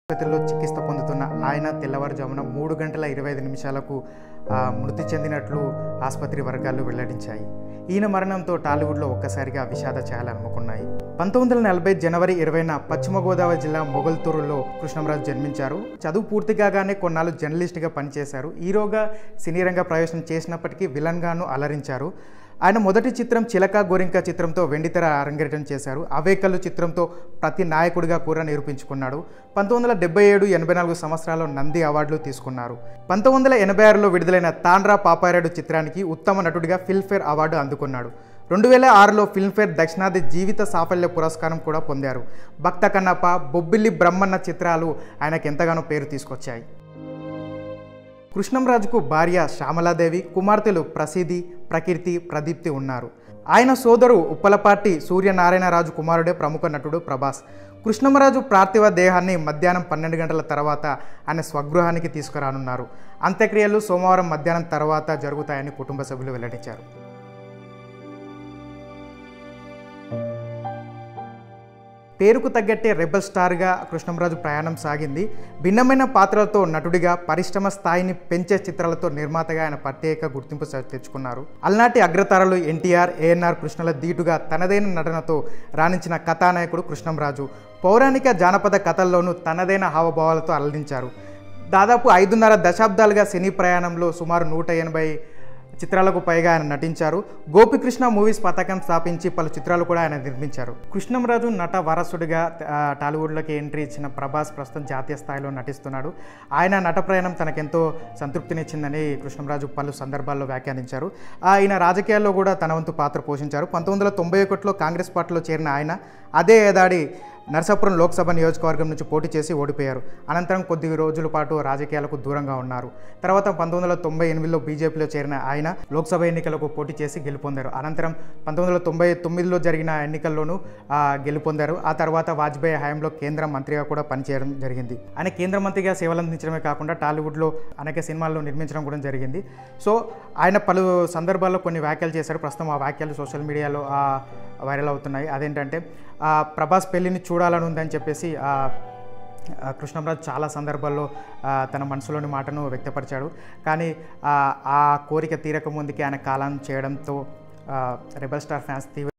ఆసుపత్రిలో చికిత్స పొందుతున్న ఆయన తెల్లవారుజామున 3 గంటల 25 నిమిషాలకు మృతి చెందినట్లు ఆసుపత్రి వర్గాలు వెల్లడించాయి. ఈయన మరణంతో టాలీవుడ్లో ఒక్కసారిగా విషాద ఛాయలు అలుముకున్నాయి. 1940 జనవరి 20న పశ్చిమ గోదావరి జిల్లా మొగల్తూరులో కృష్ణంరాజు జన్మించారు. చదువు పూర్తి కాగానే కొన్నాళ్ళు జర్నలిస్ట్గా పనిచేశారు. హీరోగా సినీ రంగ ప్రవేశం చేసినప్పటికీ విలన్గాను అలరించారు. ఆయన మొదటి చిత్రం చిలక గోరింక చిత్రంతో వెండితెర అరంగేట్రం చేశారు. అవేకల్లు చిత్రంతో ప్రతి నాయకుడిగా కూడా నిరూపించుకున్నాడు. 1977, 84 సంవత్సరాల్లో నంది అవార్డులు తీసుకున్నారు. 1986లో విడుదలైన తాండ్రా పాపారాయుడు చిత్రానికి ఉత్తమ నటుడిగా ఫిల్మ్ఫేర్ అవార్డు అందుకున్నాడు. 2006లో ఫిల్మ్ఫేర్ దక్షిణాది జీవిత సాఫల్య పురస్కారం కూడా పొందారు. భక్త కన్నప్ప, బొబ్బిలి బ్రహ్మన్న చిత్రాలు ఆయనకు ఎంతగానో పేరు తీసుకొచ్చాయి. కృష్ణంరాజుకు భార్య శ్యామలాదేవి, కుమార్తెలు ప్రసిద్ధి, ప్రకీర్తి, ప్రదీప్తి ఉన్నారు. ఆయన సోదరు ఉప్పలపాటి సూర్యనారాయణరాజు కుమారుడే ప్రముఖ నటుడు ప్రభాస్. కృష్ణంరాజు పార్థివ దేహాన్ని మధ్యాహ్నం 12 గంటల తర్వాత ఆయన స్వగృహానికి తీసుకురానున్నారు. అంత్యక్రియలు సోమవారం మధ్యాహ్నం తర్వాత జరుగుతాయని కుటుంబ సభ్యులు వెల్లడించారు. పేరుకు తగ్గట్టే రెబల్ స్టార్గా కృష్ణంరాజు ప్రయాణం సాగింది. భిన్నమైన పాత్రలతో నటుడిగా పరిశ్రమ స్థాయిని పెంచే చిత్రాలతో నిర్మాతగా ఆయన ప్రత్యేక గుర్తింపు తెచ్చుకున్నారు. అలనాటి అగ్రతారలు ఎన్టీఆర్, ఏఎన్ఆర్ కృష్ణల ధీటుగా తనదైన నటనతో రాణించిన కథానాయకుడు కృష్ణంరాజు. పౌరాణిక జానపద కథల్లోనూ తనదైన హావభావాలతో అలరించారు. దాదాపు 5.5 దశాబ్దాలుగా సినీ ప్రయాణంలో సుమారు 180 చిత్రాలకు పైగా ఆయన నటించారు. గోపికృష్ణ మూవీస్ పతాకం స్థాపించి పలు చిత్రాలు కూడా ఆయన నిర్మించారు. కృష్ణంరాజు నట వారసుడిగా టాలీవుడ్లోకి ఎంట్రీ ఇచ్చిన ప్రభాస్ ప్రస్తుతం జాతీయ స్థాయిలో నటిస్తున్నాడు. ఆయన నట ప్రయాణం తనకెంతో సంతృప్తినిచ్చిందని కృష్ణంరాజు పలు సందర్భాల్లో వ్యాఖ్యానించారు. ఆయన రాజకీయాల్లో కూడా తన వంతు పాత్ర పోషించారు. 1991లో కాంగ్రెస్ పార్టీలో చేరిన ఆయన అదే ఏడాది నర్సాపురం లోక్సభ నియోజకవర్గం నుంచి పోటీ చేసి ఓడిపోయారు. అనంతరం కొద్ది రోజుల పాటు రాజకీయాలకు దూరంగా ఉన్నారు. తర్వాత 1998లో బీజేపీలో చేరిన ఆయన లోక్సభ ఎన్నికలకు పోటీ చేసి గెలుపొందారు. అనంతరం 1999లో జరిగిన ఎన్నికల్లోనూ గెలుపొందారు. ఆ తర్వాత వాజ్పేయి హయాంలో కేంద్ర మంత్రిగా కూడా పనిచేయడం జరిగింది. ఆయన కేంద్ర మంత్రిగా సేవలందించడమే కాకుండా టాలీవుడ్లో అనేక సినిమాలను నిర్మించడం కూడా జరిగింది. సో ఆయన పలు సందర్భాల్లో కొన్ని వ్యాఖ్యలు చేశారు. ప్రస్తుతం ఆ వ్యాఖ్యలు సోషల్ మీడియాలో వైరల్ అవుతున్నాయి. అదేంటంటే ప్రభాస్ పెళ్లిని చూడాలని ఉందని చెప్పేసి కృష్ణంరాజు చాలా సందర్భాల్లో తన మనసులోని మాటను వ్యక్తపరిచాడు. కానీ ఆ కోరిక తీరక ముందుకి ఆయన కాలం చేయడంతో రెబల్ స్టార్ ఫ్యాన్స్ తీవ్ర